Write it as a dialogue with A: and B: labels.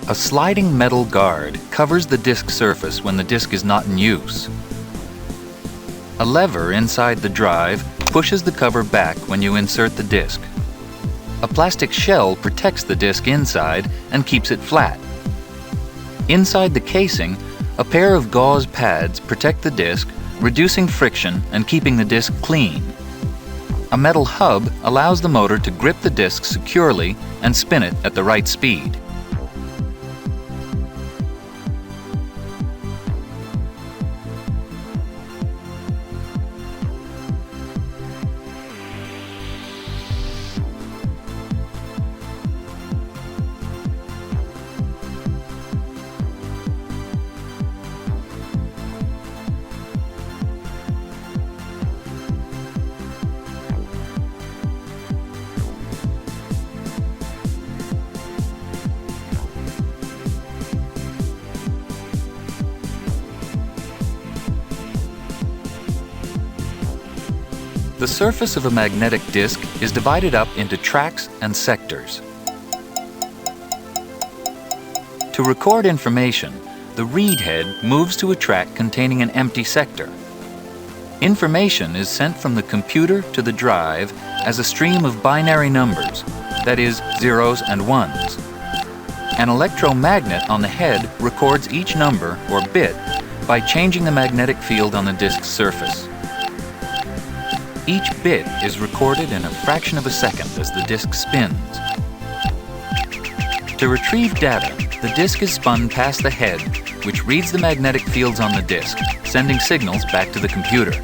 A: A sliding metal guard covers the disc surface when the disc is not in use. A lever inside the drive pushes the cover back when you insert the disc. A plastic shell protects the disc inside and keeps it flat. Inside the casing, a pair of gauze pads protect the disc, reducing friction and keeping the disc clean. A metal hub allows the motor to grip the disc securely and spin it at the right speed. The surface of a magnetic disc is divided up into tracks and sectors. To record information, the read head moves to a track containing an empty sector. Information is sent from the computer to the drive as a stream of binary numbers, that is, zeros and ones. An electromagnet on the head records each number, or bit, by changing the magnetic field on the disc's surface. Each bit is recorded in a fraction of a second as the disc spins. To retrieve data, the disc is spun past the head, which reads the magnetic fields on the disc, sending signals back to the computer.